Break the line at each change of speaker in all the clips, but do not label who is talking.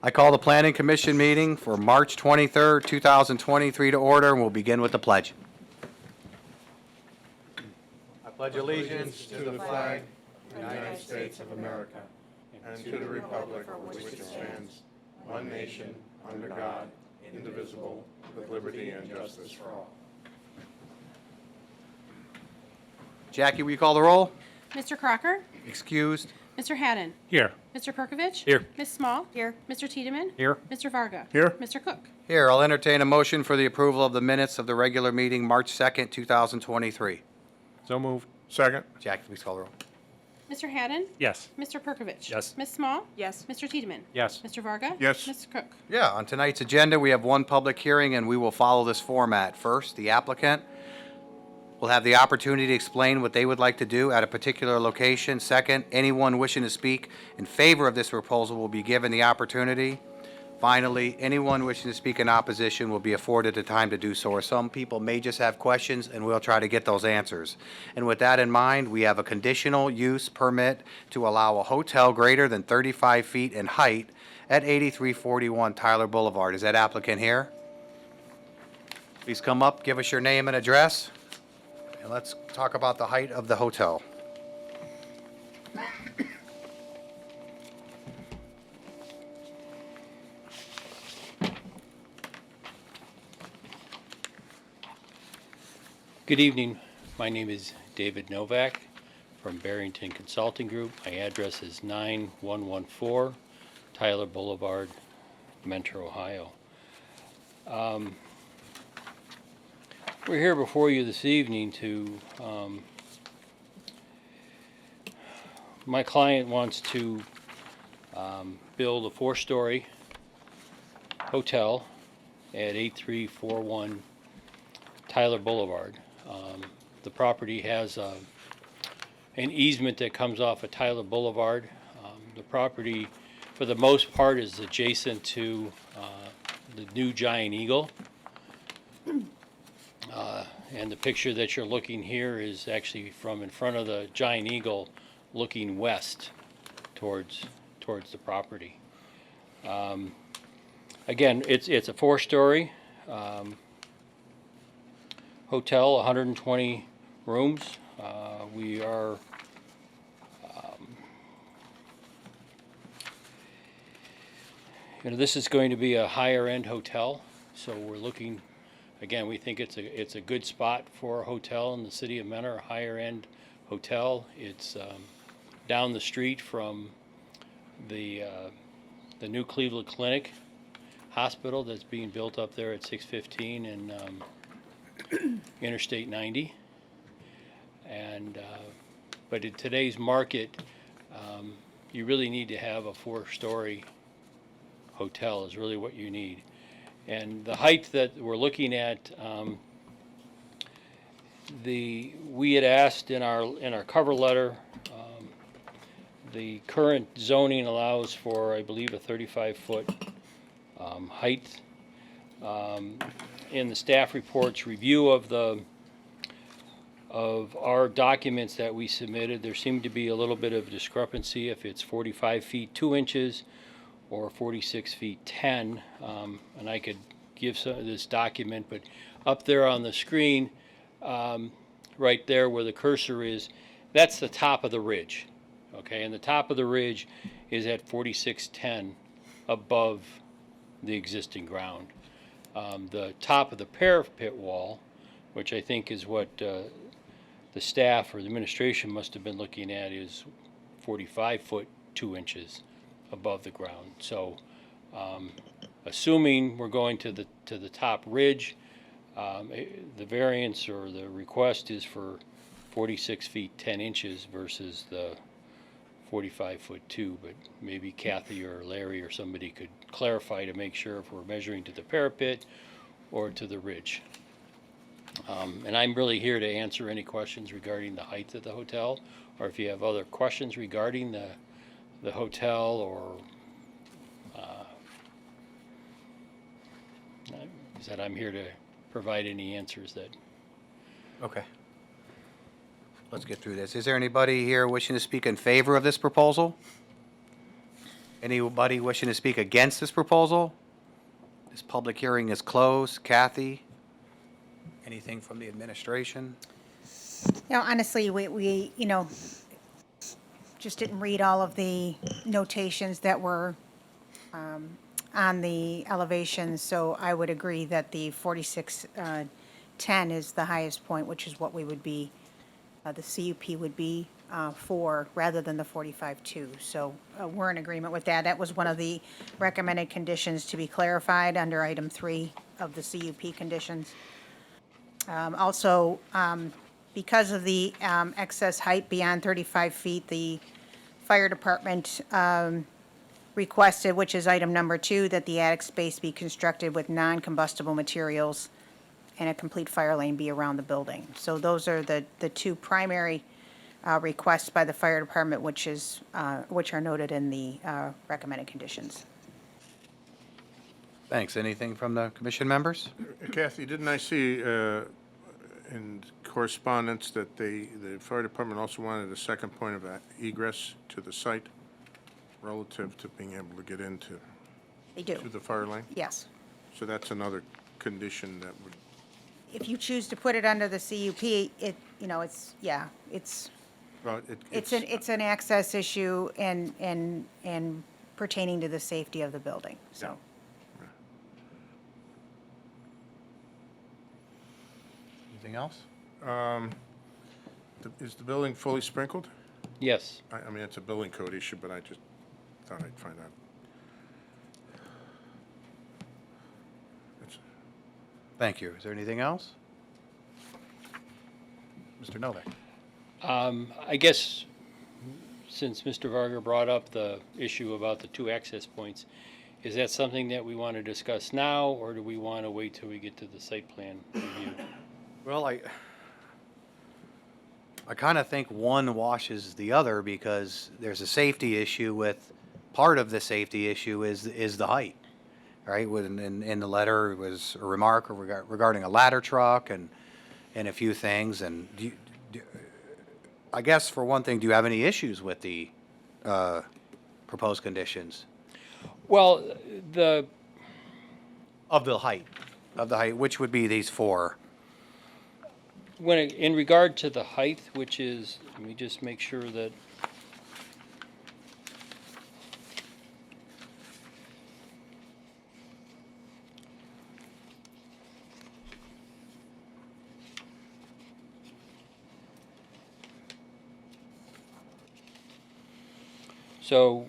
I call the Planning Commission meeting for March 23rd, 2023 to order, and we'll begin with the pledge. I pledge allegiance
To the flag of the United States of America and to the republic for which it stands, one nation, under God, indivisible, with liberty and justice for all.
Jackie, will you call the roll?
Mr. Crocker?
Excused.
Mr. Haddon?
Here.
Mr. Perkovich?
Here.
Ms. Small? Here. Mr. Tiedemann?
Here.
Mr. Varga?
Here.
Mr. Cook?
Here, I'll entertain a motion for the approval of the minutes of the regular meeting, March 2nd, 2023.
So moved.
Second?
Jackie, please call the roll.
Mr. Haddon?
Yes.
Mr. Perkovich?
Yes.
Ms. Small?
Yes.
Mr. Tiedemann?
Yes.
Mr. Varga?
Yes.
Mr. Cook?
Yeah, on tonight's agenda, we have one public hearing, and we will follow this format. First, the applicant will have the opportunity to explain what they would like to do at a particular location. Second, anyone wishing to speak in favor of this proposal will be given the opportunity. Finally, anyone wishing to speak in opposition will be afforded the time to do so, or some people may just have questions, and we'll try to get those answers. And with that in mind, we have a conditional use permit to allow a hotel greater than 35 feet in height at 8341 Tyler Boulevard. Is that applicant here? Please come up, give us your name and address, and let's talk about the height of the hotel.
Good evening. My name is David Novak from Barrington Consulting Group. My address is 9114 Tyler Boulevard, Mentor, Ohio. We're here before you this evening to, my client wants to build a four-story hotel at 8341 Tyler Boulevard. The property has an easement that comes off of Tyler Boulevard. The property, for the most part, is adjacent to the new Giant Eagle. And the picture that you're looking here is actually from in front of the Giant Eagle, looking west towards the property. Again, it's a four-story hotel, 120 rooms. We are this is going to be a higher end hotel, so we're looking, again, we think it's a good spot for a hotel in the city of Mentor, a higher end hotel. It's down the street from the new Cleveland Clinic Hospital that's being built up there at 615 and Interstate 90, and but in today's market, you really need to have a four-story hotel is really what you need. And the height that we're looking at, we had asked in our cover letter, the current zoning allows for, I believe, a 35-foot height. In the staff report's review of our documents that we submitted, there seemed to be a little bit of discrepancy if it's 45 feet 2 inches or 46 feet 10. And I could give some of this document, but up there on the screen, right there where the cursor is, that's the top of the ridge. Okay, and the top of the ridge is at 4610 above the existing ground. The top of the parapet wall, which I think is what the staff or the administration must have been looking at, is 45 foot 2 inches above the ground. So assuming we're going to the top ridge, the variance or the request is for 46 feet 10 inches versus the 45 foot 2, but maybe Kathy or Larry or somebody could clarify to make sure if we're measuring to the parapet or to the ridge. And I'm really here to answer any questions regarding the height of the hotel, or if you have other questions regarding the hotel, or is that I'm here to provide any answers that.
Okay. Let's get through this. Is there anybody here wishing to speak in favor of this proposal? Anybody wishing to speak against this proposal? This public hearing is closed. Kathy? Anything from the administration?
Honestly, we just didn't read all of the notations that were on the elevations, so I would agree that the 4610 is the highest point, which is what we would be, the CUP would be for, rather than the 45.2. So we're in agreement with that. That was one of the recommended conditions to be clarified under item 3 of the CUP conditions. Also, because of the excess height beyond 35 feet, the fire department requested, which is item number 2, that the attic space be constructed with non-combustible materials and a complete fire lane be around the building. So those are the two primary requests by the fire department, which are noted in the recommended conditions.
Thanks. Anything from the commission members?
Kathy, didn't I see in correspondence that the fire department also wanted a second point of egress to the site relative to being able to get into
They do,
the fire lane?
yes.
So that's another condition that would,
If you choose to put it under the CUP,
well,
it's an access issue and pertaining to the safety of the building, so.
Anything else?
Is the building fully sprinkled?
Yes.
I mean, it's a building code issue, but I just thought I'd find out. That's-
Thank you. Is there anything else? Mr. Novak?
I guess, since Mr. Varga brought up the issue about the 2 access points, is that something that we want to discuss now, or do we want to wait till we get to the site plan review?
Well, I kind of think one washes the other because there's a safety issue with, part of the safety issue is the height, right? In the letter was a remark regarding a ladder truck and a few things. And I guess for one thing, do you have any issues with the proposed conditions
Well,
of the height, which would be these 4?
in regard to the height, which is, let me just make sure that, so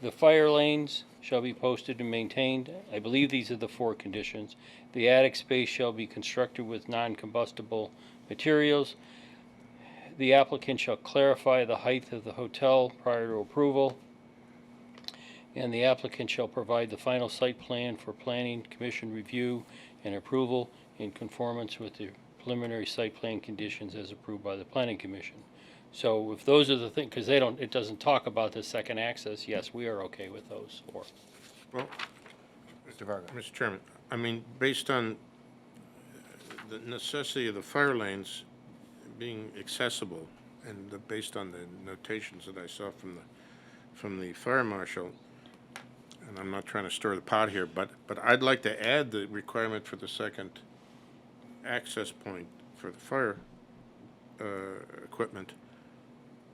the fire lanes shall be posted and maintained. I believe these are the 4 conditions. The attic space shall be constructed with non-combustible materials. The applicant shall clarify the height of the hotel prior to approval. And the applicant shall provide the final site plan for planning commission review and approval in conformance with the preliminary site plan conditions as approved by the planning commission. So if those are the things, because it doesn't talk about the second access, yes, we are okay with those 4.
Well,
Mr. Varga?
Mr. Chairman, I mean, based on the necessity of the fire lanes being accessible and based on the notations that I saw from the fire marshal, and I'm not trying to stir the pot here, but I'd like to add the requirement for the second access point for the fire equipment,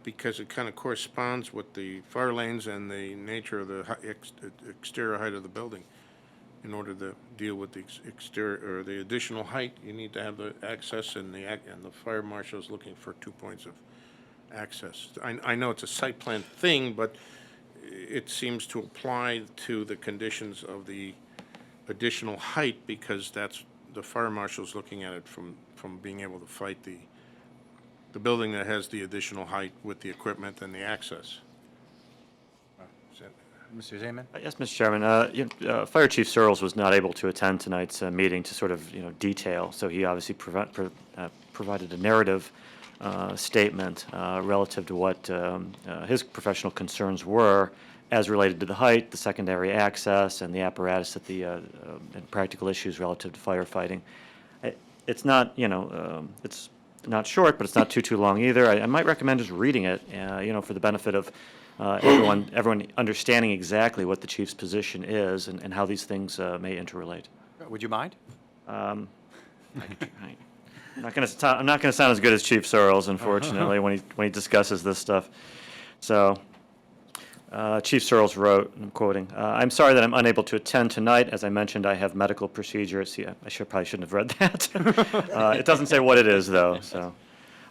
because it kind of corresponds with the fire lanes and the nature of the exterior height of the building. In order to deal with the exterior or the additional height, you need to have the access, and the fire marshal is looking for 2 points of access. I know it's a site plan thing, but it seems to apply to the conditions of the additional height, because that's the fire marshal's looking at it from being able to fight the building that has the additional height with the equipment and the access.
Mr. Zeman?
Yes, Mr. Chairman. Fire Chief Searles was not able to attend tonight's meeting to sort of, detail, so he obviously provided a narrative statement relative to what his professional concerns were as related to the height, the secondary access, and the apparatus that and practical issues relative to firefighting. It's not, it's not short, but it's not too long either. I might recommend just reading it, for the benefit of everyone understanding exactly what the chief's position is and how these things may interrelate.
Would you mind?
I'm not going to sound as good as Chief Searles, unfortunately, when he discusses this stuff. So, Chief Searles wrote, and I'm quoting, "I'm sorry that I'm unable to attend tonight. As I mentioned, I have medical procedure." See, probably shouldn't have read that. It doesn't say what it is, though. So,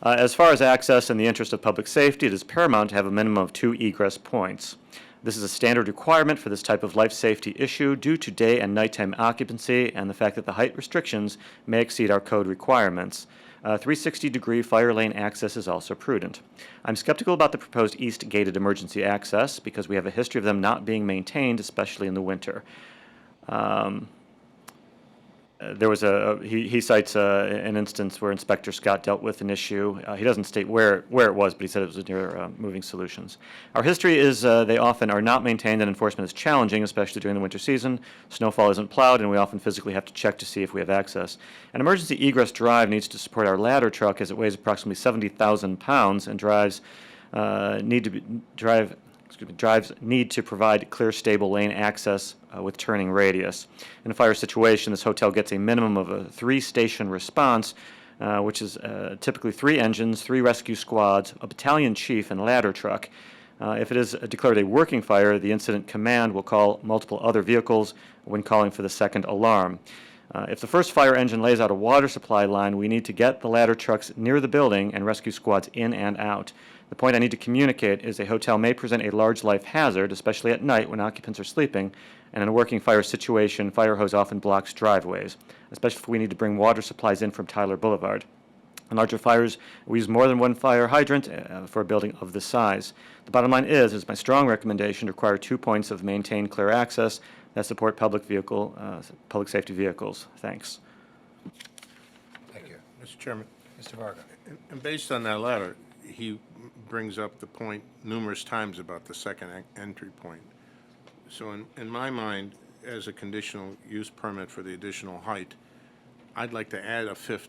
as far as access in the interest of public safety, it is paramount to have a minimum of 2 egress points. This is a standard requirement for this type of life safety issue due to day and nighttime occupancy and the fact that the height restrictions may exceed our code requirements. 360-degree fire lane access is also prudent. I'm skeptical about the proposed east gated emergency access because we have a history of them not being maintained, especially in the winter. There was he cites an instance where Inspector Scott dealt with an issue. He doesn't state where it was, but he said it was near Moving Solutions. Our history is they often are not maintained and enforcement is challenging, especially during the winter season. Snowfall isn't plowed and we often physically have to check to see if we have access. An emergency egress drive needs to support our ladder truck as it weighs approximately 70,000 pounds and drives need to provide clear, stable lane access with turning radius. In a fire situation, this hotel gets a minimum of a 3-station response, which is typically 3 engines, 3 rescue squads, a battalion chief, and ladder truck. If it is declared a working fire, the incident command will call multiple other vehicles when calling for the second alarm. If the first fire engine lays out a water supply line, we need to get the ladder trucks near the building and rescue squads in and out. The point I need to communicate is a hotel may present a large life hazard, especially at night when occupants are sleeping, and in a working fire situation, fire hose often blocks driveways, especially if we need to bring water supplies in from Tyler Boulevard. In larger fires, we use more than one fire hydrant for a building of this size. The bottom line is my strong recommendation to require 2 points of maintained clear access that support public safety vehicles. Thanks.
Thank you.
Mr. Chairman,
Mr. Varga.
and based on that letter, he brings up the point numerous times about the second entry point. So in my mind, as a conditional use permit for the additional height, I'd like to add a 5th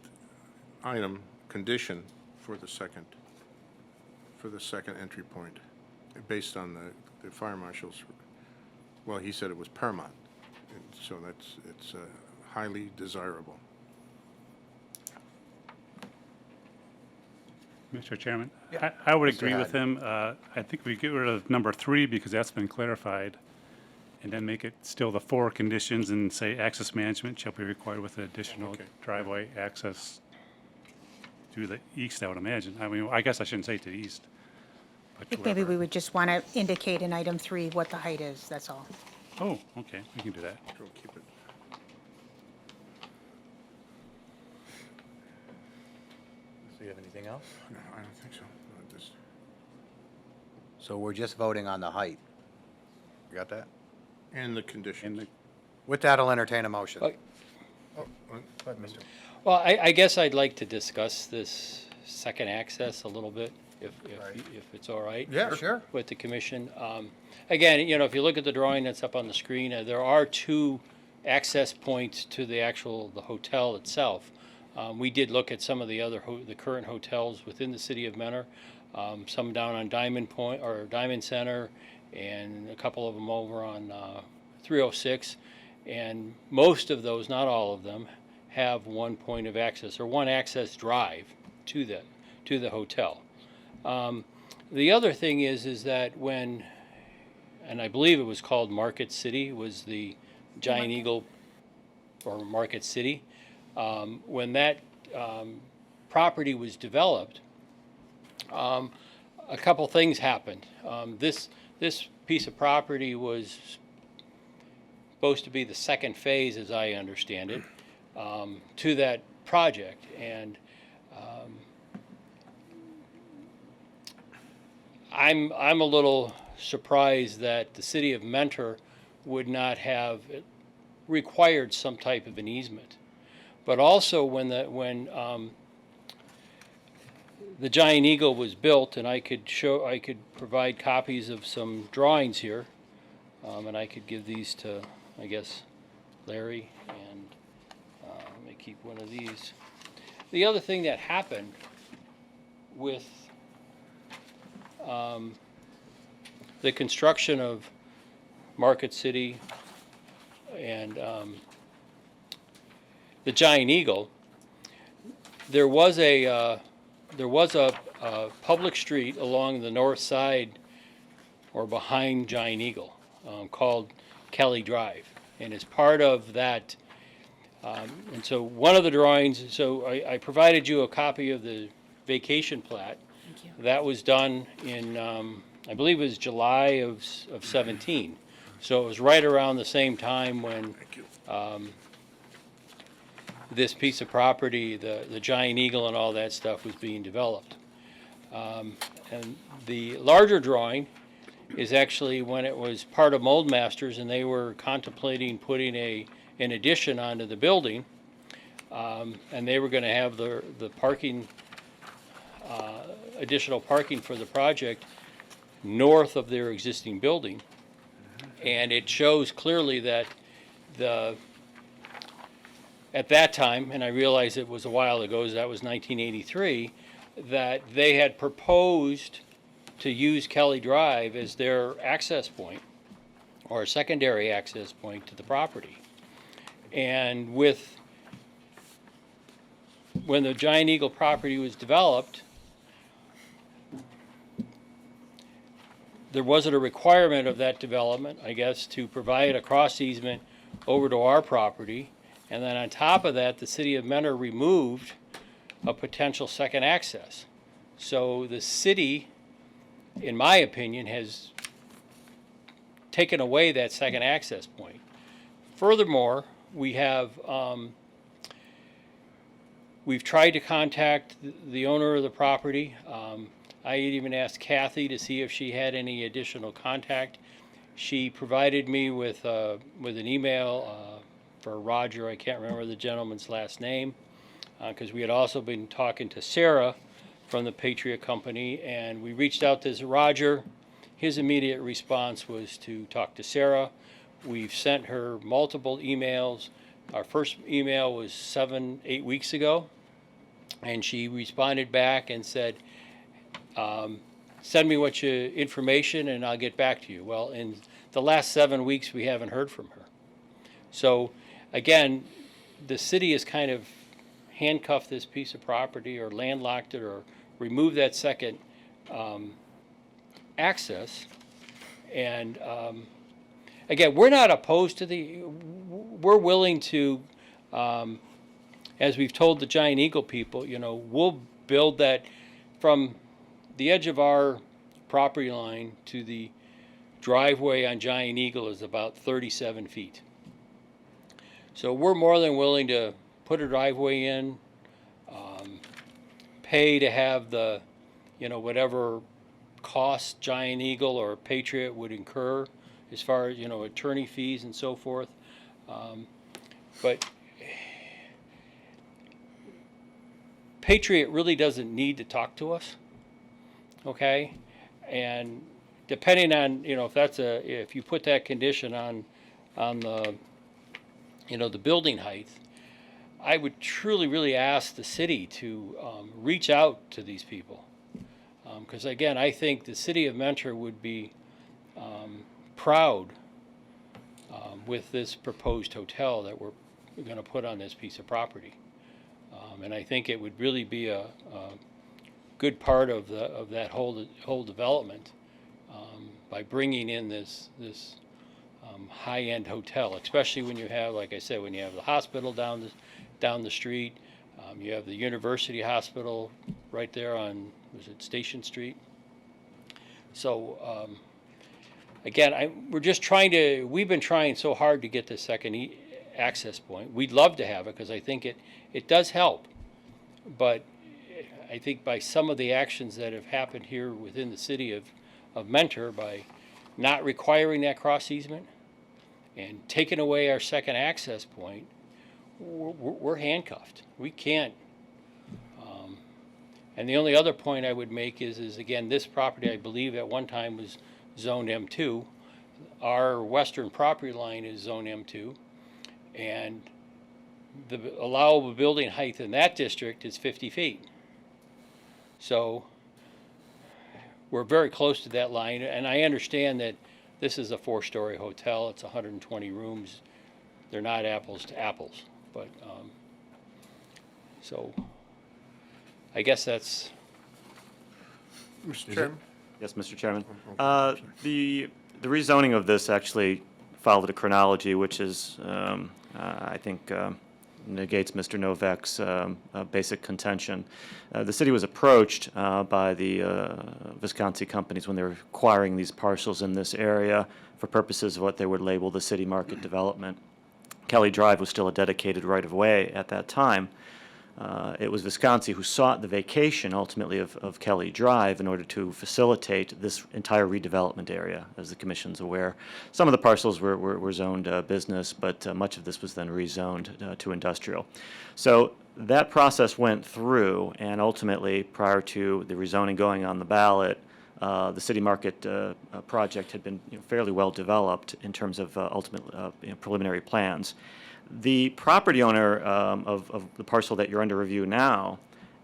item, condition, for the second entry point, based on the fire marshal's, well, he said it was paramount, and so it's highly desirable.
Mr. Chairman,
Yeah.
I would
Mr.
agree with
Haddon.
him. I think we get rid of number 3 because that's been clarified, and then make it still the 4 conditions and say access management shall be required with additional
Okay.
driveway access to the east, I would imagine. I mean, I guess I shouldn't say to the east. But
I think maybe
wherever.
we would just want to indicate in item 3 what the height is, that's all.
Oh, okay, we can do that.
We'll keep it.
Do you have anything else?
No, I don't think so. No, just-
So we're just voting on the height. You got that?
And the conditions.
And
With that, I'll entertain a motion.
Okay.
Go ahead, Mr.
Well, I guess I'd like to discuss this second access a little bit, if it's all right.
Yeah, sure.
With the commission. Again, if you look at the drawing that's up on the screen, there are 2 access points to the hotel itself. We did look at some of the other the current hotels within the city of Mentor, some down on Diamond Point or Diamond Center, and a couple of them over on 306. And most of those, not all of them, have 1 point of access or 1 access drive to the hotel. The other thing is that when, and I believe it was called Market City, was the Giant Eagle or Market City, when that property was developed, a couple things happened. This piece of property was supposed to be the second phase, as I understand it, to that project, and I'm a little surprised that the city of Mentor would not have required some type of an easement. But also when the Giant Eagle was built, and I could provide copies of some drawings here, and I could give these to, I guess, Larry, and let me keep one of these. The other thing that happened with the construction of Market City and the Giant Eagle, there was a public street along the north side or behind Giant Eagle called Kelly Drive. And as part of that, and so one of the drawings, so I provided you a copy of the vacation plat. That was done in, I believe it was July of 17. So it was right around the same time when this piece of property, the Giant Eagle and all that stuff was being developed. And the larger drawing is actually when it was part of Mold Masters and they were contemplating putting an addition onto the building. And they were going to have the parking, additional parking for the project north of their existing building. And it shows clearly that at that time, and I realize it was a while ago, that was 1983, that they had proposed to use Kelly Drive as their access point or a secondary access point to the property. And when the Giant Eagle property was developed, there wasn't a requirement of that development, I guess, to provide a cross easement over to our property. And then on top of that, the city of Mentor removed a potential second access. So the city, in my opinion, has taken away that second access point. Furthermore, we have we've tried to contact the owner of the property. I even asked Kathy to see if she had any additional contact. She provided me with an email for Roger. I can't remember the gentleman's last name, because we had also been talking to Sarah from the Patriot Company, and we reached out to Roger. His immediate response was to talk to Sarah. We've sent her multiple emails. Our first email was 7-8 weeks ago, and she responded back and said, send me what information and I'll get back to you. Well, in the last 7 weeks, we haven't heard from her. So again, the city has kind of handcuffed this piece of property or landlocked it or removed that second access. And again, we're not opposed to we're willing to, as we've told the Giant Eagle people, we'll build that from the edge of our property line to the driveway on Giant Eagle is about 37 feet. So we're more than willing to put a driveway in, pay to have the, whatever cost Giant Eagle or Patriot would incur as far as, attorney fees and so forth. But Patriot really doesn't need to talk to us, okay? And depending on, if you put that condition on the, the building height, I would truly really ask the city to reach out to these people. Because again, I think the city of Mentor would be proud with this proposed hotel that we're going to put on this piece of property. And I think it would really be a good part of that whole development by bringing in this high-end hotel, especially when you have, like I said, when you have the hospital down the street, you have the University Hospital right there on, was it Station Street? So again, we've been trying so hard to get this second access point. We'd love to have it because I think it does help, but I think by some of the actions that have happened here within the city of Mentor, by not requiring that cross easement and taking away our second access point, we're handcuffed. We can't. And the only other point I would make is again, this property I believe at one time was zoned M2. Our western property line is zone M2, and the allowable building height in that district is 50 feet. So we're very close to that line, and I understand that this is a 4-story hotel. It's 120 rooms. They're not apples to apples, but, so I guess that's,
Mr. Chairman?
Yes, Mr. Chairman. The rezoning of this actually followed a chronology which is, I think, negates Mr. Novak's basic contention. The city was approached by the Visconti companies when they were acquiring these parcels in this area for purposes of what they would label the city market development. Kelly Drive was still a dedicated right-of-way at that time. It was Visconti who sought the vacation, ultimately, of Kelly Drive in order to facilitate this entire redevelopment area, as the Commission's aware. Some of the parcels were zoned business, but much of this was then rezoned to industrial. So that process went through, and ultimately, prior to the rezoning going on the ballot, the city market project had been fairly well developed in terms of ultimate preliminary plans. The property owner of the parcel that you're under review now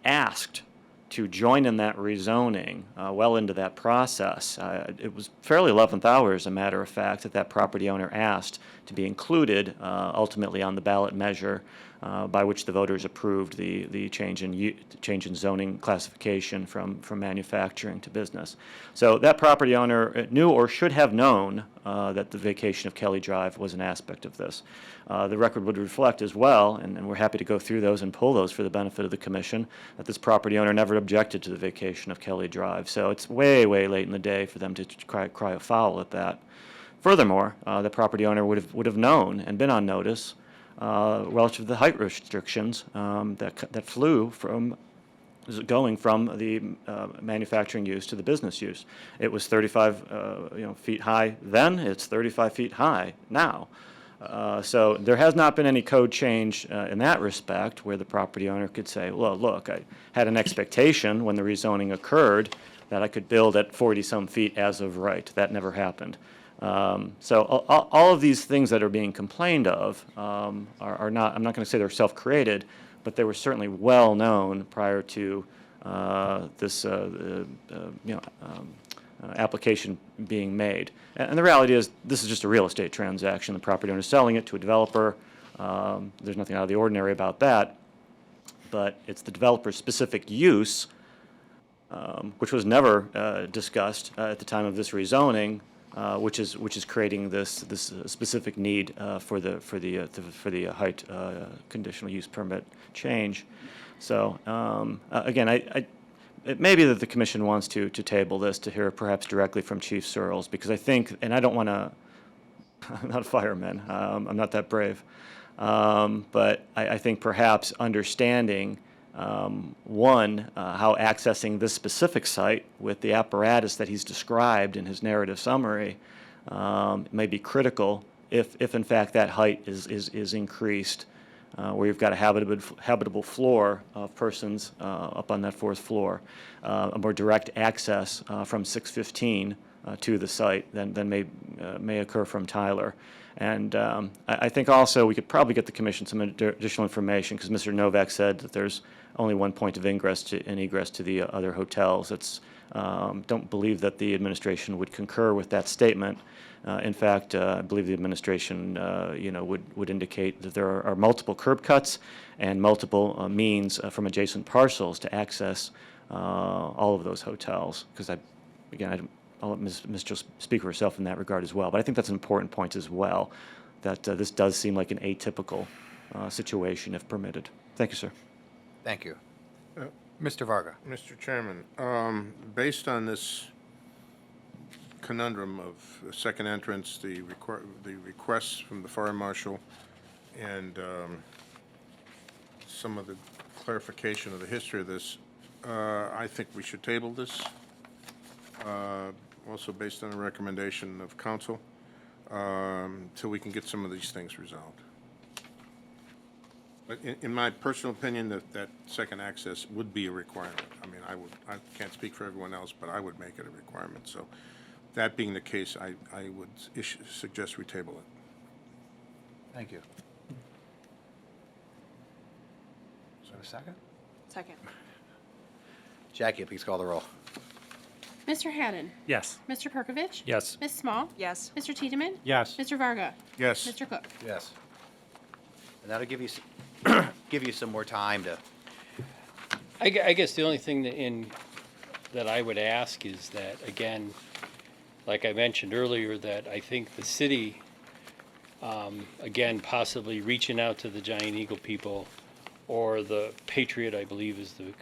asked to join in that rezoning well into that process. It was fairly 11th hour, as a matter of fact, that property owner asked to be included ultimately on the ballot measure by which the voters approved the change in zoning classification from manufacturing to business. So that property owner knew or should have known that the vacation of Kelly Drive was an aspect of this. The record would reflect as well, and we're happy to go through those and pull those for the benefit of the Commission, that this property owner never objected to the vacation of Kelly Drive. So it's way, way late in the day for them to cry foul at that. Furthermore, the property owner would have known and been on notice relative to the height restrictions that flew from going from the manufacturing use to the business use. It was 35 feet high then. It's 35 feet high now. So there has not been any code change in that respect, where the property owner could say, well, look, I had an expectation when the rezoning occurred that I could build at 40-some feet as of right. That never happened. So all of these things that are being complained of are not, I'm not going to say they're self-created, but they were certainly well known prior to this application being made. And the reality is, this is just a real estate transaction. The property owner is selling it to a developer. There's nothing out of the ordinary about that. But it's the developer's specific use, which was never discussed at the time of this rezoning, which is creating this specific need for the height conditional use permit change. So again, it may be that the Commission wants to table this to hear perhaps directly from Chief Searles, because I think, and I don't want to, I'm not a fireman, I'm not that brave, but I think perhaps understanding, one, how accessing this specific site with the apparatus that he's described in his narrative summary may be critical if in fact that height is increased, where you've got a habitable floor of persons up on that 4th floor, a more direct access from 615 to the site than may occur from Tyler. And I think also we could probably get the Commission some additional information, because Mr. Novak said that there's only one point of ingress and egress to the other hotels. Don't believe that the administration would concur with that statement. In fact, I believe the administration, would indicate that there are multiple curb cuts and multiple means from adjacent parcels to access all of those hotels. Because I'll let Ms. just speak for herself in that regard as well. But I think that's an important point as well, that this does seem like an atypical situation if permitted. Thank you, sir.
Thank you. Mr. Varga.
Mr. Chairman, based on this conundrum of second entrance, the requests from the fire marshal, and some of the clarification of the history of this, I think we should table this, also based on the recommendation of council, till we can get some of these things resolved. But in my personal opinion, that second access would be a requirement. I mean, I can't speak for everyone else, but I would make it a requirement. So that being the case, I would suggest we table it.
Thank you. Is there a second?
Second.
Jackie, please call the roll.
Mr. Haddon?
Yes.
Mr. Perkovich?
Yes.
Ms. Small?
Yes.
Mr. Tiedemann?
Yes.
Mr. Varga?
Yes.
Mr. Cook?
Yes. And that'll give you, give you some more time to,
I guess the only thing that I would ask is that, again, like I mentioned earlier, that I think the city, again, possibly reaching out to the Giant Eagle people, or the Patriot, I believe, is the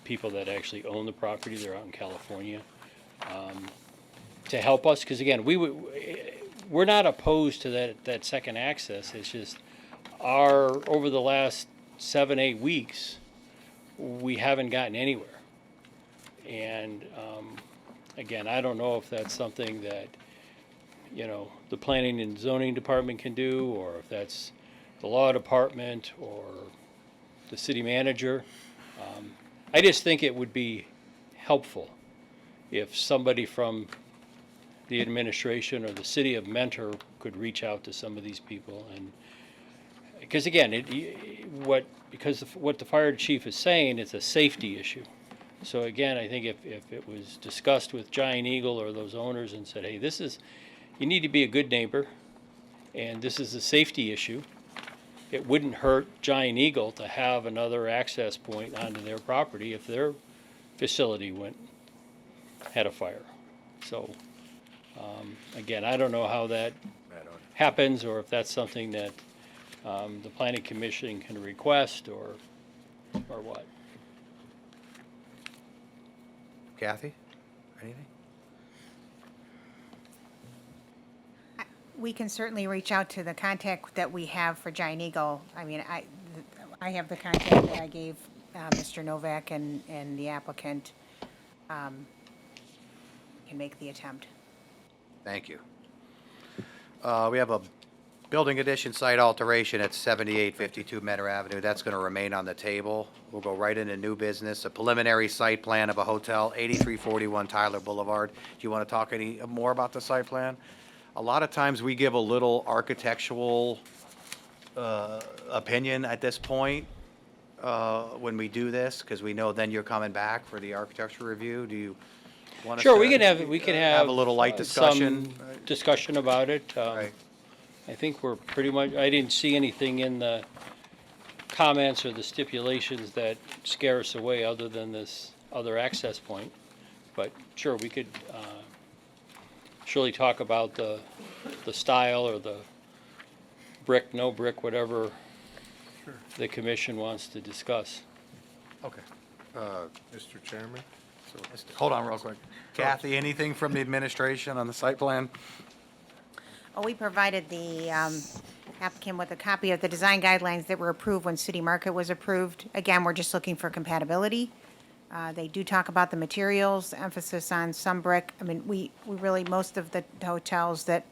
people that actually own the property, they're out in California, to help us, because again, we're not opposed to that second access, it's just over the last 7-8 weeks, we haven't gotten anywhere. And again, I don't know if that's something that, the planning and zoning department can do, or if that's the law department or the city manager. I just think it would be helpful if somebody from the administration or the city of Mentor could reach out to some of these people. And because again, what the fire chief is saying, it's a safety issue. So again, I think if it was discussed with Giant Eagle or those owners and said, hey, you need to be a good neighbor, and this is a safety issue, it wouldn't hurt Giant Eagle to have another access point onto their property if their facility had a fire. So, again, I don't know how that happens, or if that's something that the planning commission can request, or what.
Kathy? Anything?
We can certainly reach out to the contact that we have for Giant Eagle. I mean, I have the contact that I gave Mr. Novak and the applicant. Can make the attempt.
Thank you. We have a building addition site alteration at 7852 Mentor Avenue. That's going to remain on the table. We'll go right into new business, a preliminary site plan of a hotel, 8341 Tyler Boulevard. Do you want to talk any more about the site plan? A lot of times we give a little architectural opinion at this point when we do this, because we know then you're coming back for the architectural review. Do you want us
Sure,
to
we can have
a little light discussion?
some discussion about it.
Right.
I think we're pretty much, I didn't see anything in the comments or the stipulations that scare us away other than this other access point. But sure, we could surely talk about the style or the brick, no brick, whatever the commission wants to discuss.
Okay.
Mr. Chairman? So
Hold on real quick. Kathy, anything from the administration on the site plan?
Well, we provided the applicant with a copy of the design guidelines that were approved when City Market was approved. Again, we're just looking for compatibility. They do talk about the materials, emphasis on some brick. I mean, we really, most of the hotels that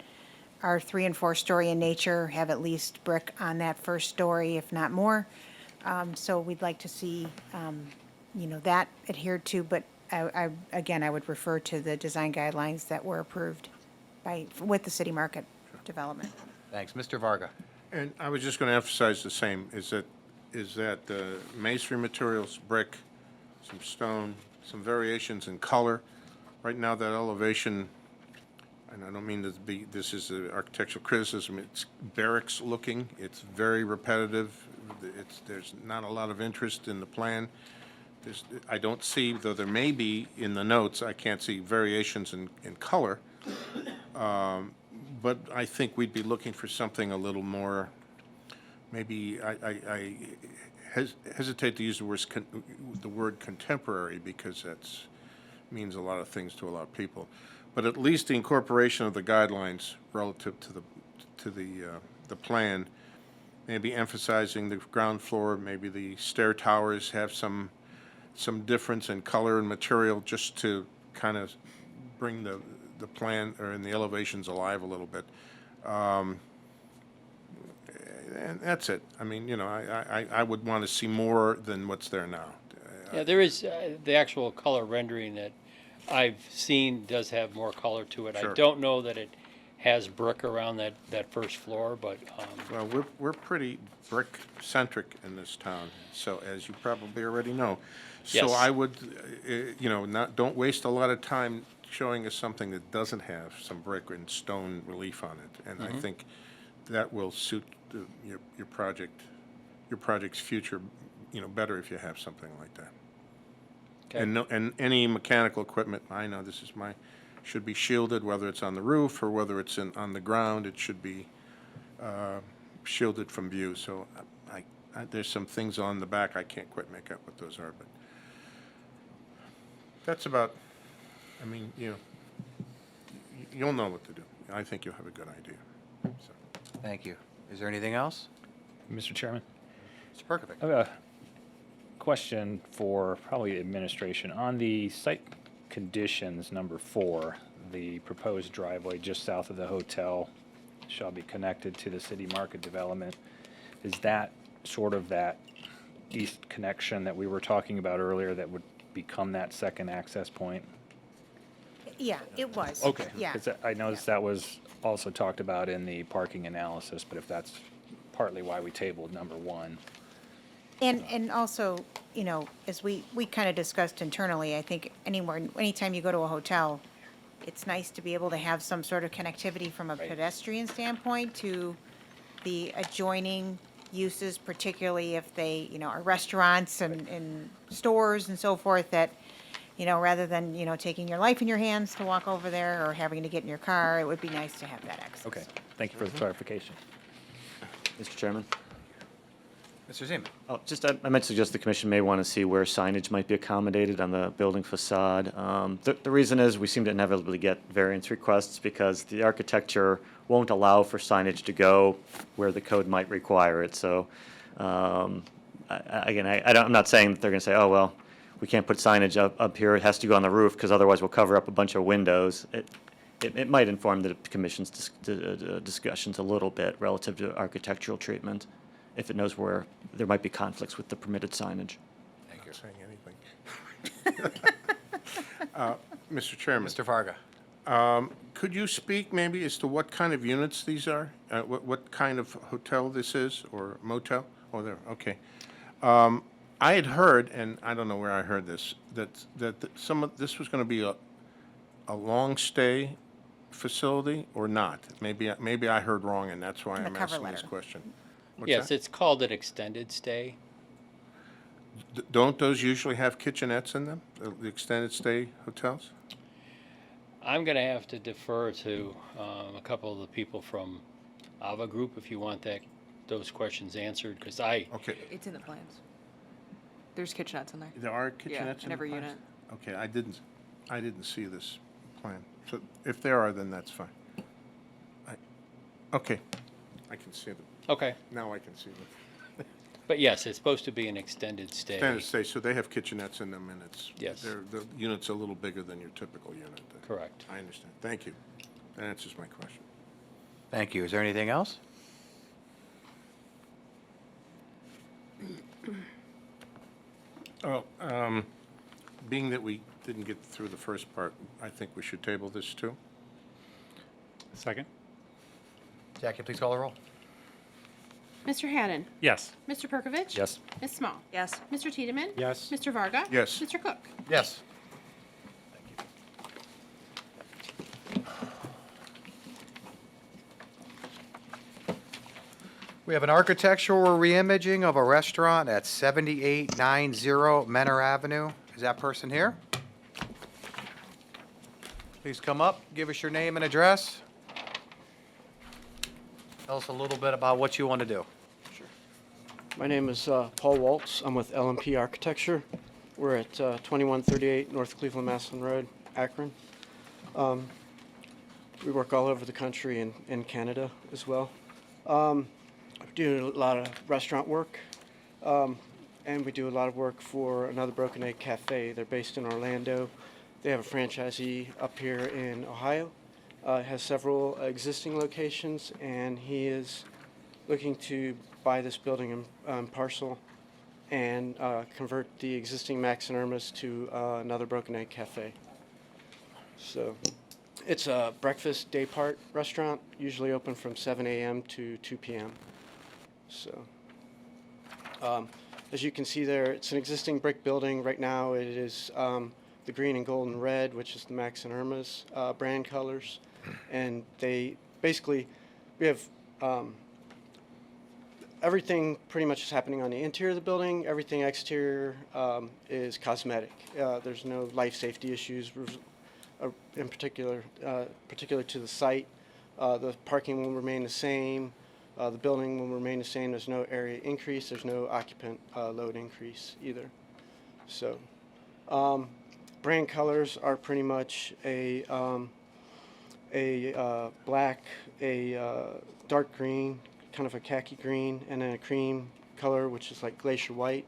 are 3- and 4-story in nature have at least brick on that first story, if not more. So we'd like to see, that adhered to, but again, I would refer to the design guidelines that were approved with the City Market development.
Thanks. Mr. Varga?
And I was just going to emphasize the same, is that masonry materials, brick, some stone, some variations in color. Right now, that elevation, and I don't mean this is an architectural criticism, it's barracks looking, it's very repetitive, there's not a lot of interest in the plan. I don't see, though there may be in the notes, I can't see variations in color. But I think we'd be looking for something a little more, maybe, I hesitate to use the word contemporary, because that means a lot of things to a lot of people. But at least the incorporation of the guidelines relative to the plan, maybe emphasizing the ground floor, maybe the stair towers have some difference in color and material, just to kind of bring the plan or in the elevations alive a little bit. And that's it. I mean, I would want to see more than what's there now.
Yeah, there is, the actual color rendering that I've seen does have more color to it. I
Sure.
don't know that it has brick around that first floor, but,
Well, we're pretty brick-centric in this town, so, as you probably already know. So
Yes.
I would, don't waste a lot of time showing us something that doesn't have some brick and stone relief on it. And I think that will suit your project's future, better if you have something like that.
Okay.
And no, and any mechanical equipment, I know this is should be shielded, whether it's on the roof or whether it's on the ground, it should be shielded from view. So there's some things on the back, I can't quite make out what those are, but that's about, you'll know what to do. I think you'll have a good idea. So.
Thank you. Is there anything else?
Mr. Chairman,
Mr. Perkovic?
I have a question for probably administration. On the site conditions, number 4, the proposed driveway just south of the hotel shall be connected to the city market development. Is that sort of that east connection that we were talking about earlier that would become that second access point?
Yeah, it was.
Okay.
Yeah.
'Cause I noticed that was also talked about in the parking analysis, but if that's partly why we tabled number 1.
And also, as we kind of discussed internally, I think anytime you go to a hotel, it's nice to be able to have some sort of connectivity from a
Right.
pedestrian standpoint to the adjoining uses, particularly if they, are restaurants and stores and so forth that, rather than, taking your life in your hands to walk over there or having to get in your car, it would be nice to have that access.
Okay, thank you for the clarification.
Mr. Chairman?
Mr. Zeman?
Oh, I might suggest the commission may want to see where signage might be accommodated on the building facade. The reason is we seem to inevitably get variance requests because the architecture won't allow for signage to go where the code might require it. So, I'm not saying that they're going to say, oh, well, we can't put signage up here, it has to go on the roof because otherwise we'll cover up a bunch of windows. It might inform the commission's discussions a little bit relative to architectural treatment, if it knows where there might be conflicts with the permitted signage.
Thank you. Saying anything. Mr. Chairman.
Mr. Varga?
Could you speak maybe as to what kind of units these are? What kind of hotel this is, or motel? Oh, there, okay. I had heard, and I don't know where I heard this, that this was going to be a long stay facility or not? Maybe I heard wrong, and that's why
In the
I'm
cover
asking this
letter.
question. What's
yes,
that?
it's called an extended stay.
Don't those usually have kitchenettes in them, the extended stay hotels?
I'm going to have to defer to a couple of the people from Ava Group if you want those questions answered, because
Okay,
It's in the plans. There's kitchenettes in there.
there are
Yeah,
kitchenettes in
in
the
every
plans?
unit.
Okay, I didn't see this plan. So if there are, then that's fine. Okay, I can see them.
Okay,
Now I can see them.
but yes, it's supposed to be an extended stay.
Standard stay, so they have kitchenettes in them, and
Yes.
the unit's a little bigger than your typical unit. then.
Correct.
I understand. Thank you. That answers my question.
Thank you. Is there anything else?
Oh, being that we didn't get through the first part, I think we should table this too.
Second?
Jackie, please call the roll.
Mr. Haddon?
Yes.
Mr. Perkovich?
Yes.
Ms. Small?
Yes.
Mr. Tiedemann?
Yes.
Mr. Varga?
Yes.
Mr. Cook?
Yes. We have an architectural reimaging of a restaurant at 7890 Menor Avenue. Is that person here? Please come up, give us your name and address. Tell us a little bit about what you want to do.
My name is Paul Waltz. I'm with LMP Architecture. We're at 2138 North Cleveland Maslin Road, Akron. We work all over the country and in Canada as well. We do a lot of restaurant work, and we do a lot of work for Another Broken Egg Cafe. They're based in Orlando. They have a franchisee up here in Ohio. Has several existing locations, and he is looking to buy this building in parcel and convert the existing Max and Irma's to Another Broken Egg Cafe. So It's a breakfast day part restaurant, usually open from 7 a.m. to 2 p.m. So, as you can see there, it's an existing brick building. Right now it is the green and gold and red, which is the Max and Irma's brand colors. And they basically, we have everything pretty much is happening on the interior of the building. Everything exterior is cosmetic. There's no life safety issues in particular to the site. The parking will remain the same. The building will remain the same. There's no area increase. There's no occupant load increase either. So, brand colors are pretty much a black, a dark green, kind of a khaki green, and then a cream color, which is like glacier white,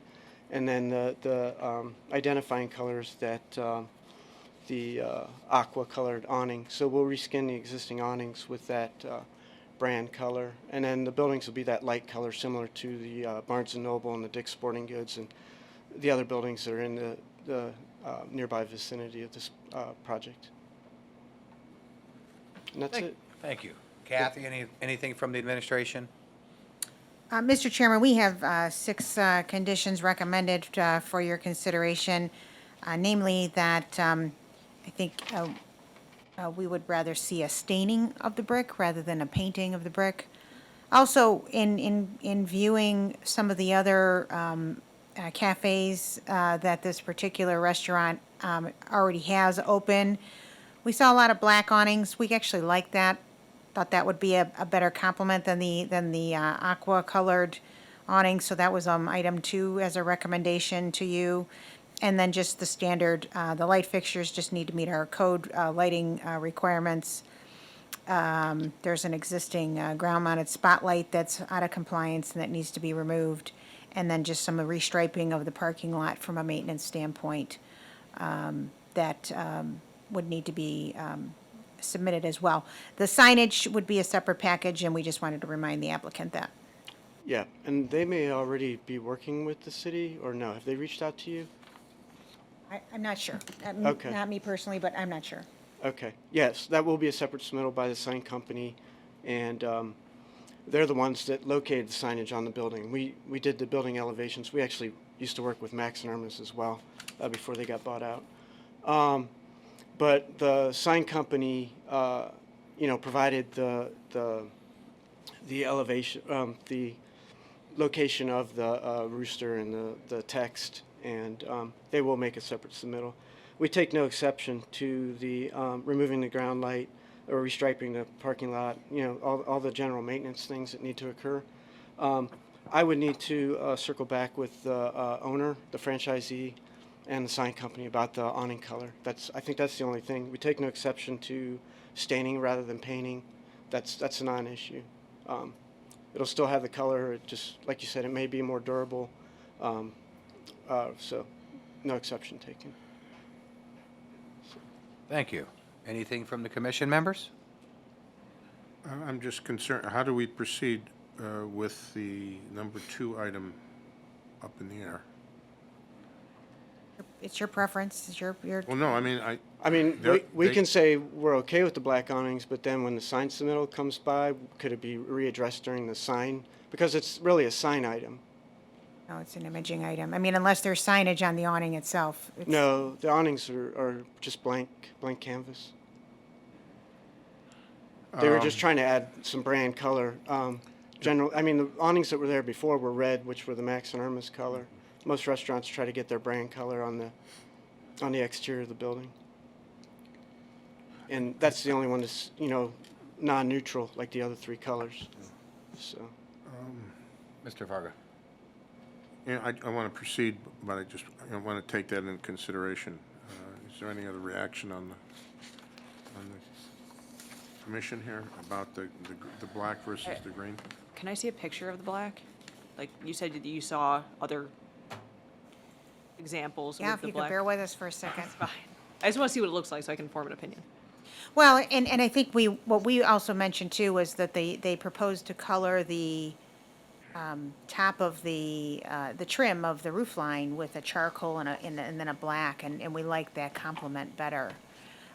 and then the identifying colors that the aqua colored awning. So we'll reskin the existing awnings with that brand color, and then the buildings will be that light color similar to the Barnes & Noble and the Dick's Sporting Goods and the other buildings that are in the nearby vicinity of this project. And that's it.
Thank you. Kathy, anything from the administration?
Mr. Chairman, we have 6 conditions recommended for your consideration, namely that I think we would rather see a staining of the brick rather than a painting of the brick. Also, in viewing some of the other cafes that this particular restaurant already has open, we saw a lot of black awnings. We actually like that. Thought that would be a better complement than the aqua colored awning. So that was item 2 as a recommendation to you. And then just the standard, the light fixtures just need to meet our code lighting requirements. There's an existing ground-mounted spotlight that's out of compliance and that needs to be removed. And then just some restriping of the parking lot from a maintenance standpoint that would need to be submitted as well. The signage would be a separate package, and we just wanted to remind the applicant that.
Yeah, and they may already be working with the city, or no? Have they reached out to you?
I'm not sure.
Okay.
Not me personally, but I'm not sure.
Okay. Yes, that will be a separate submittal by the sign company, and they're the ones that located the signage on the building. We did the building elevations. We actually used to work with Max and Irma's as well before they got bought out. But the sign company, provided the elevation, the location of the rooster and the text, and they will make a separate submittal. We take no exception to the removing the ground light or restriping the parking lot, all the general maintenance things that need to occur. I would need to circle back with the owner, the franchisee, and the sign company about the awning color. I think that's the only thing. We take no exception to staining rather than painting. That's a non-issue. It'll still have the color. It just, like you said, it may be more durable. So no exception taken.
Thank you. Anything from the commission members?
I'm just concerned, how do we proceed with the number 2 item up in the air?
It's your preference. It's your.
Well, no, I mean,
We
they-
can say we're okay with the black awnings, but then when the sign submittal comes by, could it be readdressed during the sign? Because it's really a sign item.
No, it's an imaging item. I mean, unless there's signage on the awning itself.
No, the awnings are just blank canvas. They were just trying to add some brand color. The awnings that were there before were red, which were the Max and Irma's color. Most restaurants try to get their brand color on the exterior of the building. And that's the only one that's, non-neutral like the other 3 colors. So,
Mr. Varga?
Yeah, I want to proceed, but I want to take that into consideration. Is there any other reaction on the commission here about the black versus the green?
Can I see a picture of the black? Like you said that you saw other examples
Yeah,
with
if
the
you could
black.
bear with us for a second.
Fine. I just want to see what it looks like so I can form an opinion.
Well, and I think what we also mentioned too was that they proposed to color the top of the trim of the roof line with a charcoal and then a black, and we like that complement better.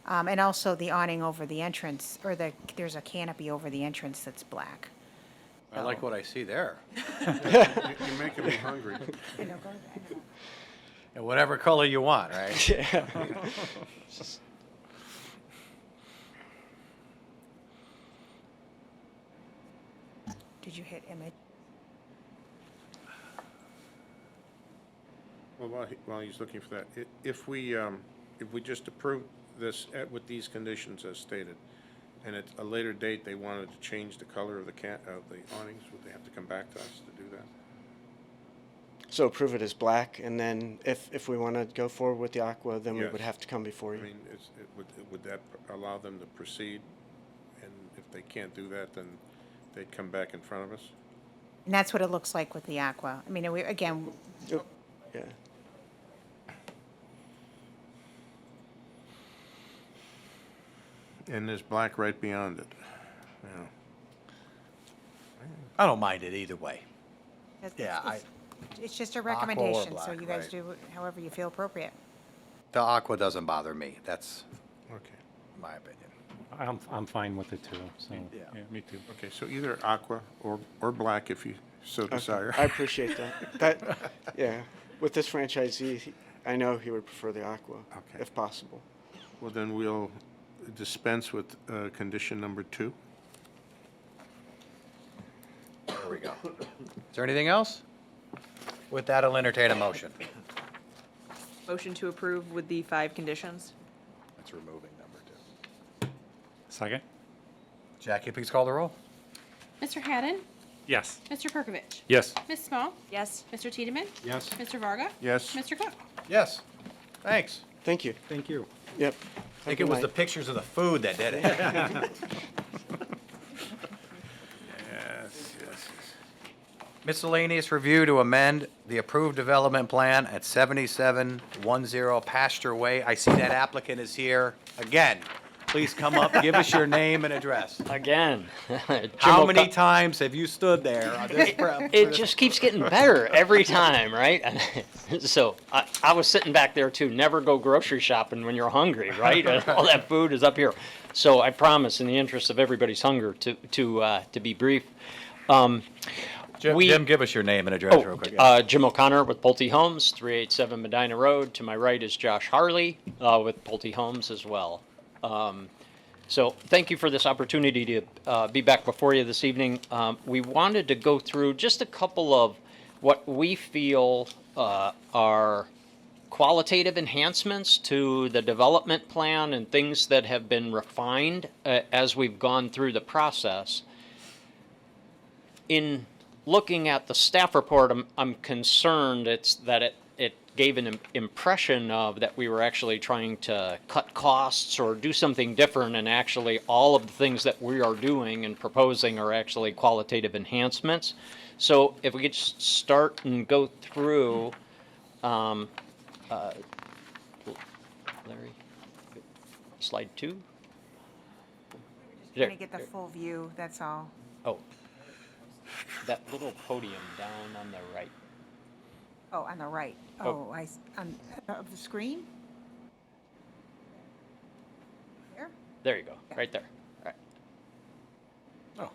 And also the awning over the entrance, or there's a canopy over the entrance that's black.
I like what I see there.
You're making me hungry.
And whatever color you want, right?
Did you hit image?
Well, while he's looking for that, if we just approve this with these conditions as stated, and at a later date, they wanted to change the color of the awnings, would they have to come back to us to do that?
So approve it as black, and then if we want to go forward with the aqua, then we
Yes.
would have to come before
I
you.
mean, would that allow them to proceed? And if they can't do that, then they'd come back in front of us?
And that's what it looks like with the aqua. I mean, again,
Yeah.
And there's black right beyond it. Yeah.
I don't mind it either way.
it's-
Yeah,
it's just a
Aqua or
recommendation, so
black,
you guys
right.
do however you feel appropriate.
The aqua doesn't bother me. That's
Okay.
my opinion.
I'm fine with it too, so,
Yeah.
yeah, me too.
Okay, so either aqua or black if you so
Okay.
desire.
I appreciate that. Yeah, with this franchisee, I know he would prefer the aqua,
Okay.
if possible.
Well, then we'll dispense with condition number 2.
There we go. Is there anything else? With that, I'll entertain a motion.
Motion to approve with the 5 conditions?
That's removing number 2.
Second?
Jackie, please call the roll.
Mr. Haddon?
Yes.
Mr. Perkovich?
Yes.
Ms. Small?
Yes.
Mr. Tiedemann?
Yes.
Mr. Varga?
Yes.
Mr. Cook?
Yes. Thanks.
Thank you.
Thank you.
Yep.
I think it was the pictures of the food that did it.
Yes, yes.
Miscellaneous review to amend the approved development plan at 7710 Pasture Way. I see that applicant is here. Again, please come up, give us your name and address.
Again.
How many times have you stood there on this
It just keeps getting better every time, right? So I was sitting back there too. Never go grocery shopping when you're hungry, right? All that food is up here. So I promise, in the interest of everybody's hunger, to be brief.
Jim, give us your name and address real quick.
Jim O'Connor with Pulte Homes, 387 Medina Road. To my right is Josh Harley with Pulte Homes as well. So thank you for this opportunity to be back before you this evening. We wanted to go through just a couple of what we feel are qualitative enhancements to the development plan and things that have been refined as we've gone through the process. In looking at the staff report, I'm concerned that it gave an impression of that we were actually trying to cut costs or do something different, and actually all of the things that we are doing and proposing are actually qualitative enhancements. So if we could just start and go through, Larry, slide 2.
Trying to get the full view, that's all.
Oh, that little podium down on the right.
Oh, on the right.
Oh.
Of the screen? Here?
There you go, right there. Right.
There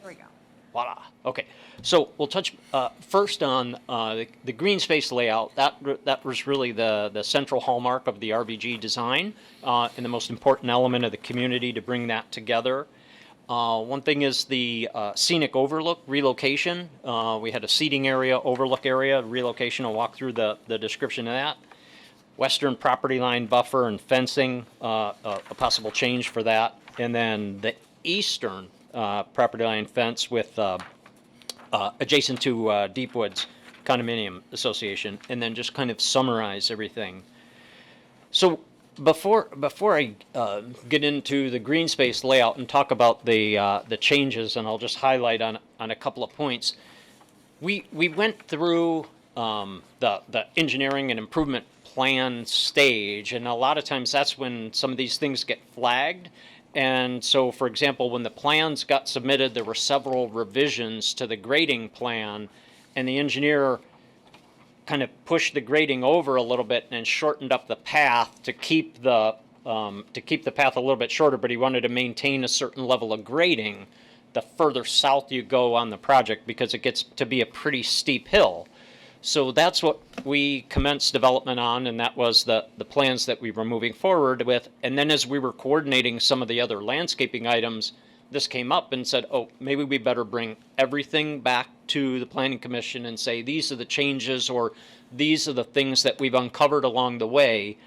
we go.
Voila. Okay. So we'll touch first on the green space layout. That was really the central hallmark of the RBG design and the most important element of the community to bring that together. One thing is the scenic overlook relocation. We had a seating area, overlook area, relocation. I'll walk through the description of that. Western property line buffer and fencing, a possible change for that. And then the eastern property line fence with adjacent to Deepwoods Condominium Association. And then just kind of summarize everything. So before I get into the green space layout and talk about the changes, and I'll just highlight on a couple of points, we went through the engineering and improvement plan stage, and a lot of times that's when some of these things get flagged. And so, for example, when the plans got submitted, there were several revisions to the grading plan, and the engineer kind of pushed the grading over a little bit and shortened up the path to keep the to keep the path a little bit shorter, but he wanted to maintain a certain level of grading the further south you go on the project, because it gets to be a pretty steep hill. So that's what we commenced development on, and that was the plans that we were moving forward with. And then as we were coordinating some of the other landscaping items, this came up and said, oh, maybe we better bring everything back to the Planning Commission and say, these are the changes, or these are the things that we've uncovered along the way.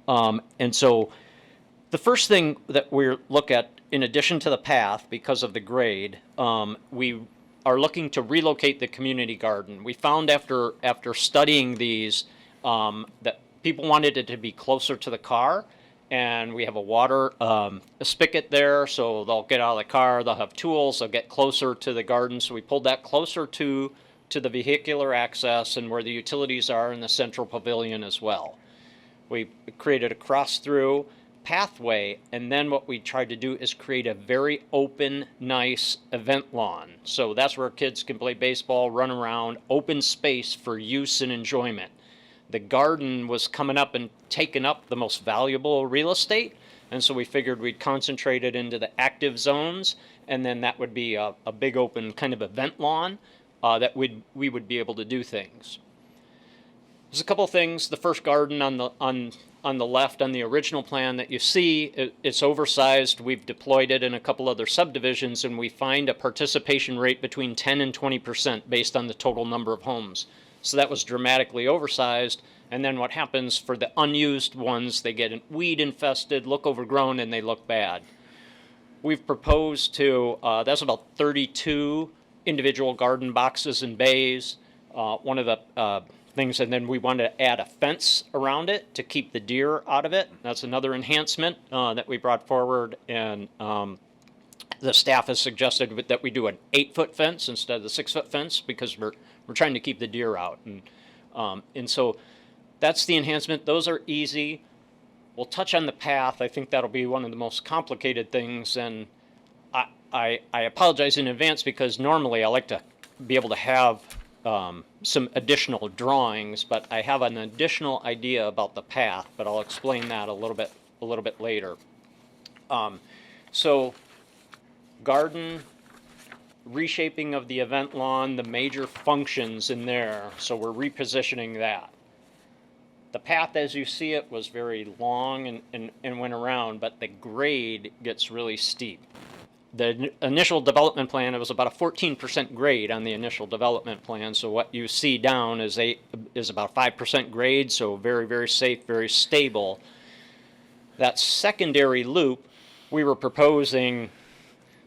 And so the first thing that we look at, in addition to the path, because of the grade, we are looking to relocate the community garden. We found after studying these that people wanted it to be closer to the car, and we have a water a spigot there, so they'll get out of the car, they'll have tools, they'll get closer to the garden. So we pulled that closer to the vehicular access and where the utilities are in the central pavilion as well. We created a cross-through pathway, and then what we tried to do is create a very open, nice event lawn. So that's where kids can play baseball, run around, open space for use and enjoyment. The garden was coming up and taking up the most valuable real estate, and so we figured we'd concentrate it into the active zones, and then that would be a big open kind of event lawn that we would be able to do things. There's a couple things. The first garden on the left, on the original plan that you see, it's oversized. We've deployed it in a couple other subdivisions, and we find a participation rate between 10 and 20% based on the total number of homes. So that was dramatically oversized. And then what happens for the unused ones, they get weed infested, look overgrown, and they look bad. We've proposed to, that's about 32 individual garden boxes and bays. One of the things, and then we wanted to add a fence around it to keep the deer out of it. That's another enhancement that we brought forward, and the staff has suggested that we do an 8-foot fence instead of the 6-foot fence, because we're trying to keep the deer out, and so that's the enhancement. Those are easy. We'll touch on the path. I think that'll be one of the most complicated things, and I apologize in advance, because normally I like to be able to have some additional drawings, but I have an additional idea about the path, but I'll explain that a little bit later. So garden, reshaping of the event lawn, the major functions in there, so we're repositioning that. The path as you see it was very long and went around, but the grade gets really steep. The initial development plan, it was about a 14% grade on the initial development plan. So what you see down is about 5% grade, so very, very safe, very stable. That secondary loop, we were proposing,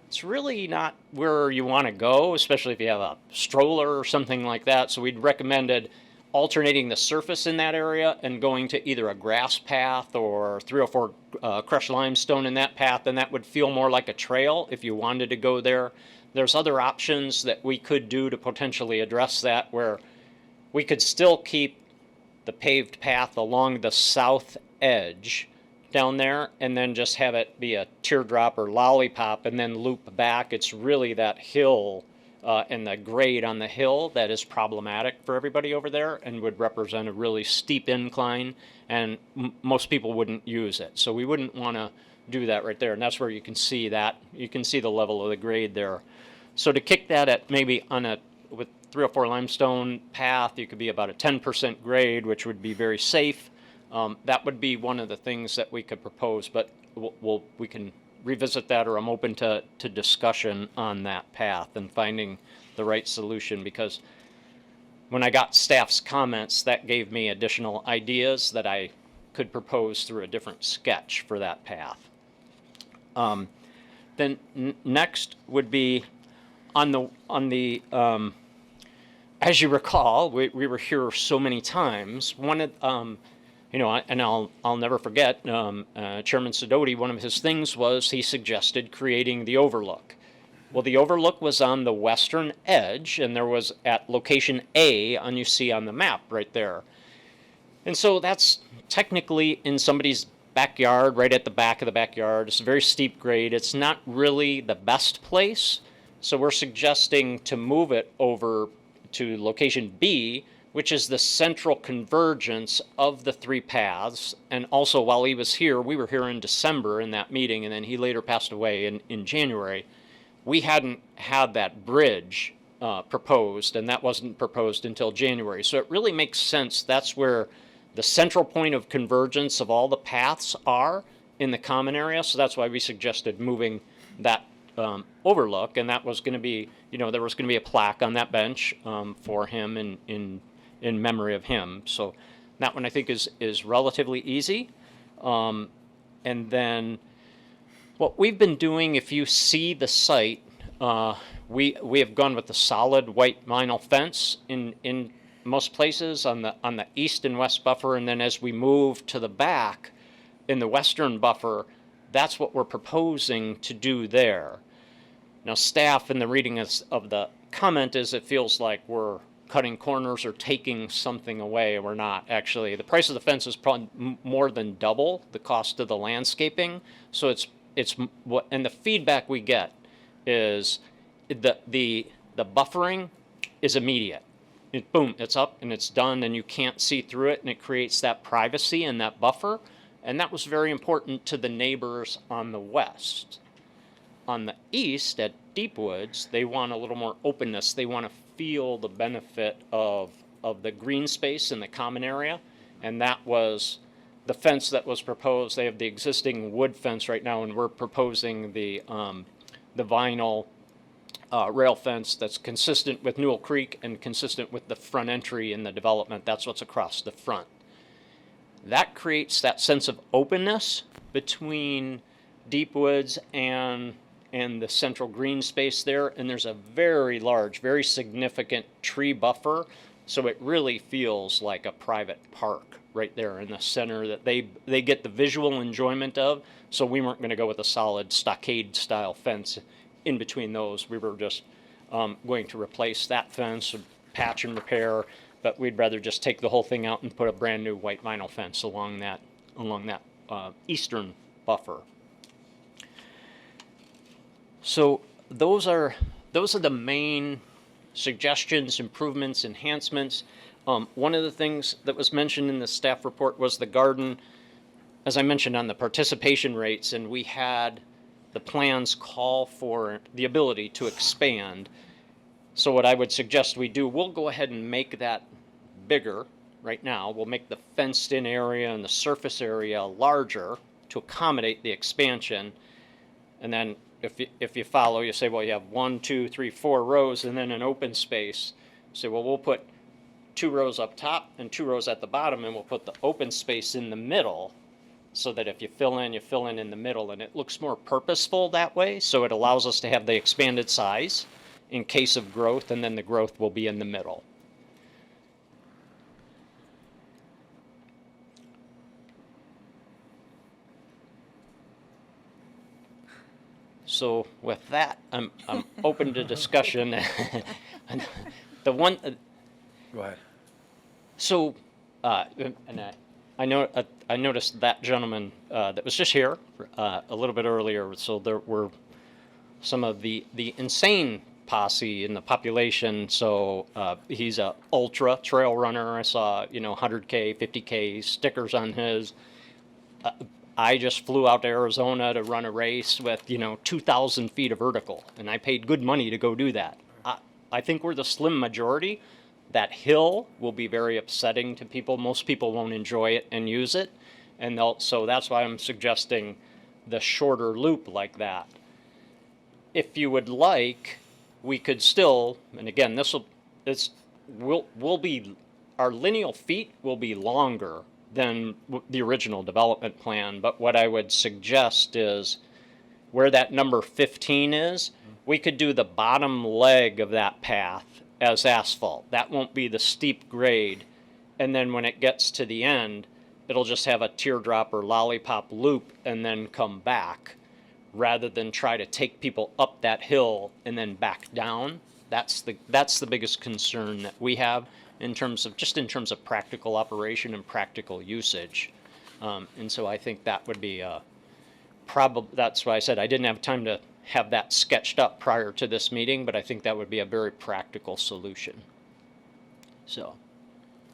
it's really not where you want to go, especially if you have a stroller or something like that. So we'd recommended alternating the surface in that area and going to either a grass path or 3 or 4 crushed limestone in that path, and that would feel more like a trail if you wanted to go there. There's other options that we could do to potentially address that, where we could still keep the paved path along the south edge down there and then just have it be a teardrop or lollipop and then loop back. It's really that hill and the grade on the hill that is problematic for everybody over there and would represent a really steep incline, and most people wouldn't use it. So we wouldn't want to do that right there, and that's where you can see that. You can see the level of the grade there. So to kick that at maybe with 3 or 4 limestone path, you could be about a 10% grade, which would be very safe. That would be one of the things that we could propose, but we can revisit that, or I'm open to discussion on that path and finding the right solution, because when I got staff's comments, that gave me additional ideas that I could propose through a different sketch for that path. Then next would be on the as you recall, we were here so many times. One of and I'll never forget, Chairman Sidoti, one of his things was he suggested creating the overlook. Well, the overlook was on the western edge, and there was at location A, you see on the map right there. And so that's technically in somebody's backyard, right at the back of the backyard. It's a very steep grade. It's not really the best place. So we're suggesting to move it over to location B, which is the central convergence of the three paths. And also, while he was here, we were here in December in that meeting, and then he later passed away in January. We hadn't had that bridge proposed, and that wasn't proposed until January. So it really makes sense. That's where the central point of convergence of all the paths are in the common area. So that's why we suggested moving that overlook, and that was going to be, there was going to be a plaque on that bench for him in memory of him. So that one I think is relatively easy. And then what we've been doing, if you see the site, we have gone with the solid white vinyl fence in most places on the east and west buffer, and then as we move to the back in the western buffer, that's what we're proposing to do there. Now, staff in the reading of the comment is it feels like we're cutting corners or taking something away. We're not, actually. The price of the fence is probably more than double the cost of the landscaping. So it's what, and the feedback we get is the buffering is immediate. Boom, it's up and it's done, and you can't see through it, and it creates that privacy and that buffer. And that was very important to the neighbors on the west. On the east, at Deepwoods, they want a little more openness. They want to feel the benefit of the green space in the common area, and that was the fence that was proposed. They have the existing wood fence right now, and we're proposing the vinyl rail fence that's consistent with Newell Creek and consistent with the front entry in the development. That's what's across the front. That creates that sense of openness between Deepwoods and the central green space there, and there's a very large, very significant tree buffer, so it really feels like a private park right there in the center that they get the visual enjoyment of. So we weren't going to go with a solid stockade style fence in between those. We were just going to replace that fence, patch and repair, but we'd rather just take the whole thing out and put a brand new white vinyl fence along that eastern buffer. So those are the main suggestions, improvements, enhancements. One of the things that was mentioned in the staff report was the garden, as I mentioned, on the participation rates, and we had the plans call for the ability to expand. So what I would suggest we do, we'll go ahead and make that bigger right now. We'll make the fenced-in area and the surface area larger to accommodate the expansion, and then if you follow, you say, well, you have 1, 2, 3, 4 rows and then an open space. Say, well, we'll put 2 rows up top and 2 rows at the bottom, and we'll put the open space in the middle so that if you fill in the middle, and it looks more purposeful that way. So it allows us to have the expanded size in case of growth, and then the growth will be in the middle. So with that, I'm open to discussion. The one.
Go ahead.
So, and I noticed that gentleman that was just here a little bit earlier. So there were some of the insane posse in the population. So he's a ultra trail runner. I saw 100K, 50K stickers on his. I just flew out to Arizona to run a race with 2,000 feet of vertical, and I paid good money to go do that. I think we're the slim majority. That hill will be very upsetting to people. Most people won't enjoy it and use it, and so that's why I'm suggesting the shorter loop like that. If you would like, we could still, and again, our lineal feet will be longer than the original development plan, but what I would suggest is where that number 15 is, we could do the bottom leg of that path as asphalt. That won't be the steep grade, and then when it gets to the end, it'll just have a teardrop or lollipop loop and then come back, rather than try to take people up that hill and then back down. That's the biggest concern that we have in terms of practical operation and practical usage. And so I think that would be that's why I said I didn't have time to have that sketched up prior to this meeting, but I think that would be a very practical solution. So,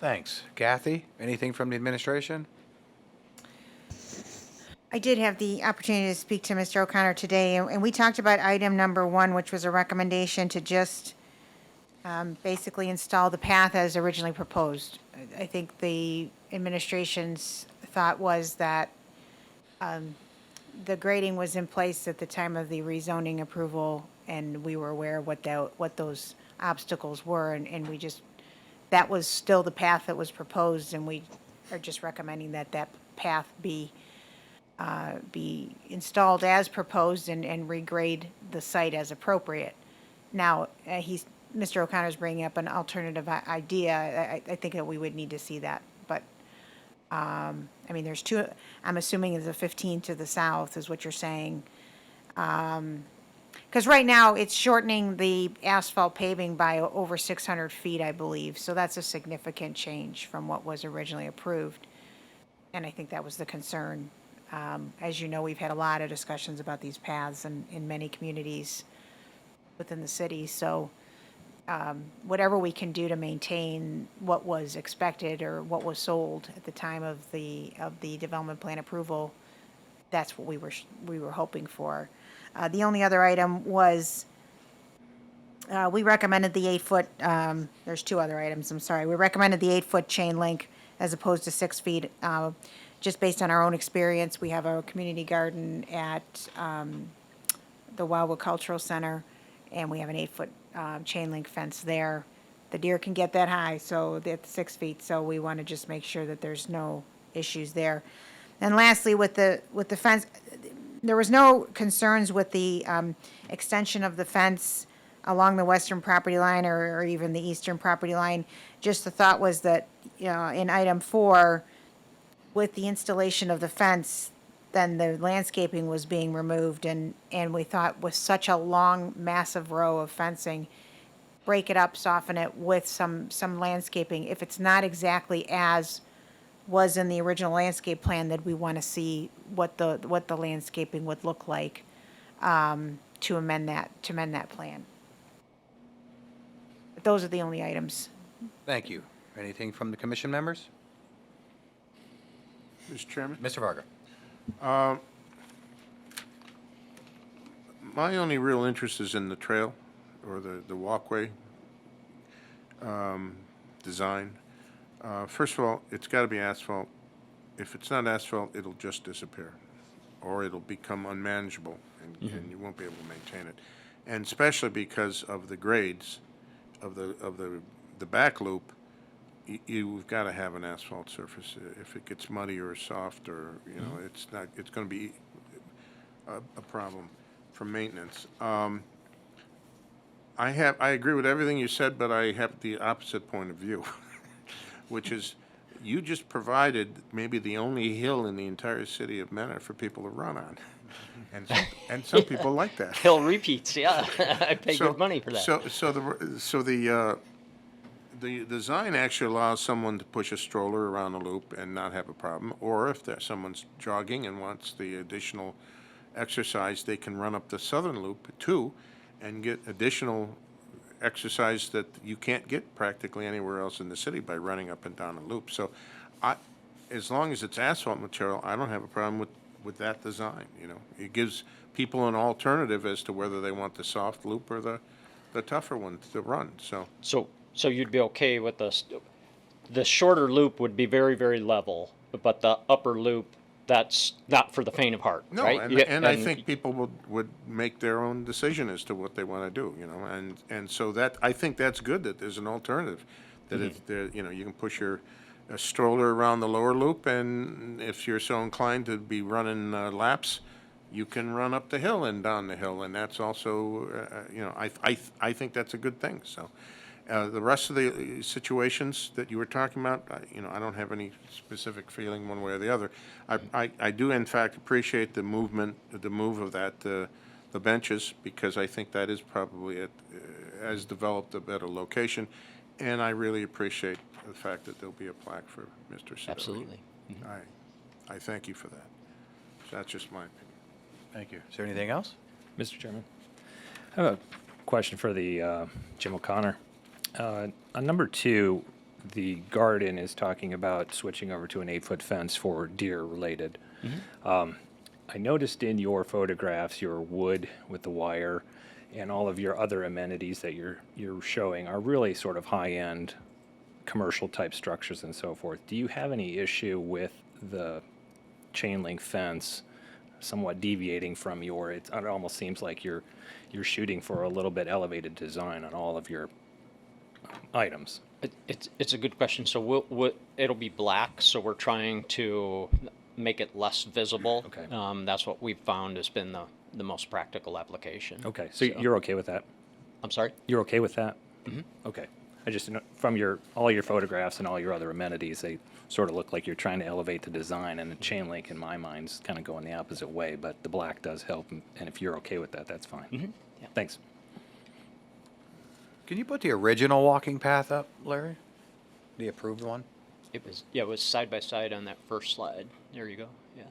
Thanks. Kathy, anything from the administration?
I did have the opportunity to speak to Mr. O'Connor today, and we talked about item number 1, which was a recommendation to just basically install the path as originally proposed. I think the administration's thought was that the grading was in place at the time of the rezoning approval, and we were aware of what those obstacles were, and we just, that was still the path that was proposed, and we are just recommending that that path be installed as proposed and regrade the site as appropriate. Now, Mr. O'Connor's bringing up an alternative idea. I think that we would need to see that, but, I mean, there's two, I'm assuming it's a 15 to the south is what you're saying. Because right now, it's shortening the asphalt paving by over 600 feet, I believe, so that's a significant change from what was originally approved. And I think that was the concern. As you know, we've had a lot of discussions about these paths in many communities within the city. So whatever we can do to maintain what was expected or what was sold at the time of the development plan approval, that's what we were hoping for. The only other item was we recommended the 8-foot. There's two other items. I'm sorry. We recommended the 8-foot chain link as opposed to 6 feet. Just based on our own experience, we have a community garden at the Wildwood Cultural Center, and we have an 8-foot chain link fence there. The deer can get that high, so that's 6 feet. So we want to just make sure that there's no issues there. And lastly, with the fence, there was no concerns with the extension of the fence along the western property line or even the eastern property line. Just the thought was that, in item 4, with the installation of the fence, then the landscaping was being removed, and we thought with such a long, massive row of fencing, break it up, soften it with some landscaping. If it's not exactly as was in the original landscape plan, that we want to see what the landscaping would look like to amend that plan. But those are the only items.
Thank you. Anything from the commission members?
Mr. Chairman?
Mr. Varga?
My only real interest is in the trail or the walkway design. First of all, it's got to be asphalt. If it's not asphalt, it'll just disappear, or it'll become unmanageable, and you won't be able to maintain it. And especially because of the grades of the back loop, you've got to have an asphalt surface. If it gets muddy or soft, or it's going to be a problem for maintenance. I agree with everything you said, but I have the opposite point of view, which is you just provided maybe the only hill in the entire city of Mentor for people to run on, and some people like that.
Hill repeats, yeah. I pay good money for that.
The design actually allows someone to push a stroller around the loop and not have a problem, or if someone's jogging and wants the additional exercise, they can run up the southern loop too and get additional exercise that you can't get practically anywhere else in the city by running up and down a loop. So as long as it's asphalt material, I don't have a problem with that design. It gives people an alternative as to whether they want the soft loop or the tougher one to run.
So you'd be okay with the shorter loop would be very, very level, but the upper loop, that's not for the faint of heart,
No,
right?
and I think people would make their own decision as to what they want to do, and so that, I think that's good that there's an alternative, that if there, you can push a stroller around the lower loop, and if you're so inclined to be running laps, you can run up the hill and down the hill, and that's also, I think that's a good thing, so. The rest of the situations that you were talking about, I don't have any specific feeling one way or the other. I do, in fact, appreciate the move of that, the benches, because I think that is probably has developed a better location, and I really appreciate the fact that there'll be a plaque for Mr. Sidoti.
Absolutely.
I thank you for that. That's just my opinion.
Thank you. Is there anything else?
Mr. Chairman, I have a question for the Jim O'Connor. On number 2, the garden is talking about switching over to an 8-foot fence for deer related. I noticed in your photographs, your wood with the wire and all of your other amenities that you're showing are really sort of high-end commercial type structures and so forth. Do you have any issue with the chain link fence somewhat deviating from it almost seems like you're shooting for a little bit elevated design on all of your items?
It's a good question. So it'll be black, so we're trying to make it less visible.
Okay.
That's what we've found has been the most practical application.
Okay, so you're okay with that?
I'm sorry?
You're okay with that? Mm-hmm. Okay. I just, from all your photographs and all your other amenities, they sort of look like you're trying to elevate the design, and the chain link, in my mind, is kind of going the opposite way, but the black does help, and if you're okay with that, that's fine.
Mm-hmm. Yeah.
Thanks.
Can you put the original walking path up, Larry? The approved one?
It was side by side on that first slide. There you go. Yeah.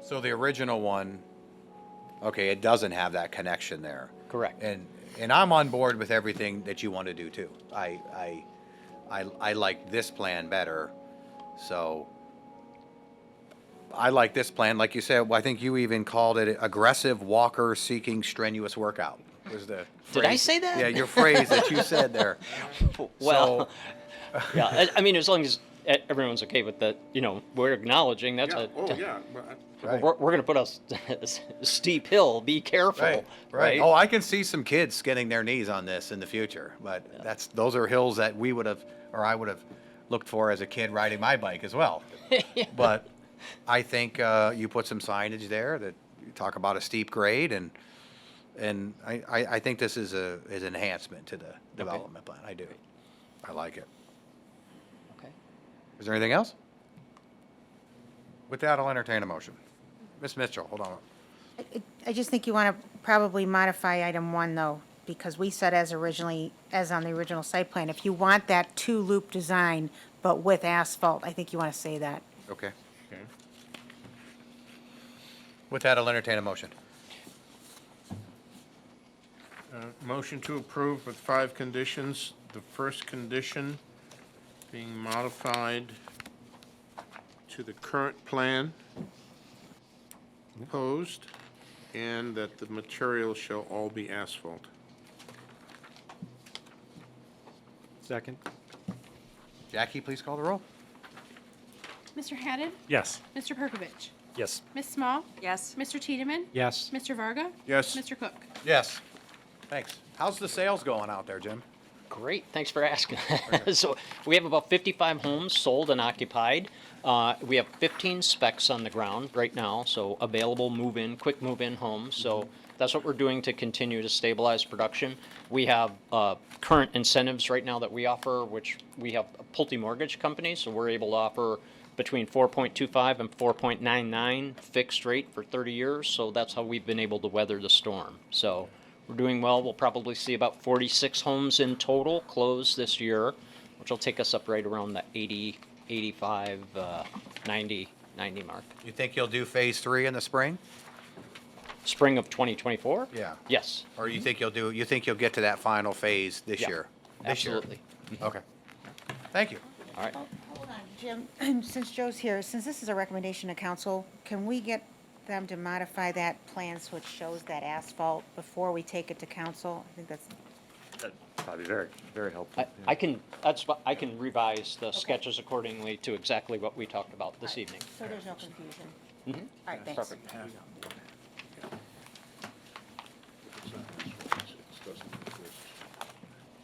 So the original one, okay, it doesn't have that connection there.
Correct.
And I'm on board with everything that you want to do too. I like this plan better, so I like this plan. Like you said, I think you even called it aggressive walker seeking strenuous workout. Was the
Did I
phrase-
say that?
Yeah, your phrase that you said there.
Well, yeah. I mean, as long as everyone's okay with that, we're acknowledging that's
Yeah,
a.
oh, yeah, but
Right.
We're going to put a steep hill. Be careful.
Right. Oh, I can see some kids skinning their knees on this in the future, but those are hills that we would have, or I would have looked for as a kid riding my bike as well. But I think you put some signage there that you talk about a steep grade, and I think this is an enhancement to the development plan. I do. I like it.
Okay.
Is there anything else? With that, I'll entertain a motion. Ms. Mitchell, hold on.
I just think you want to probably modify item 1, though, because we said as on the original site plan, if you want that 2-loop design, but with asphalt, I think you want to say that.
Okay.
Okay.
With that, I'll entertain a motion.
Motion to approve with 5 conditions. The first condition being modified to the current plan proposed, and that the material shall all be asphalt.
Second.
Jackie, please call the roll.
Mr. Haddad?
Yes.
Mr. Perkovich?
Yes.
Ms. Small?
Yes.
Mr. Tiedemann?
Yes.
Mr. Varga?
Yes.
Mr. Cook?
Yes. Thanks. How's the sales going out there, Jim?
Great, thanks for asking. So we have about 55 homes sold and occupied. We have 15 specs on the ground right now, so available move-in, quick move-in homes. So that's what we're doing to continue to stabilize production. We have current incentives right now that we offer, which we have a Pulte Mortgage Company, so we're able to offer between 4.25 and 4.99 fixed rate for 30 years. So that's how we've been able to weather the storm. So we're doing well. We'll probably see about 46 homes in total close this year, which will take us up right around the 80, 85, 90 mark.
You think you'll do phase 3 in the spring?
Spring of 2024?
Yeah.
Yes.
Or you think you'll get to that final phase this
Yeah,
year?
absolutely.
Okay. Thank you.
All right.
Hold on, Jim, since Joe's here, since this is a recommendation to council, can we get them to modify that plan so it shows that asphalt before we take it to council? I think that's,
That'd probably be very, very helpful.
I can revise the sketches accordingly to exactly what we talked about this evening.
so there's no confusion.
Mhm.
All right, thanks.
Perfect.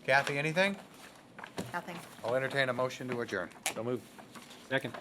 Kathy, anything?
Nothing.
I'll entertain a motion to adjourn.
So move.
Second.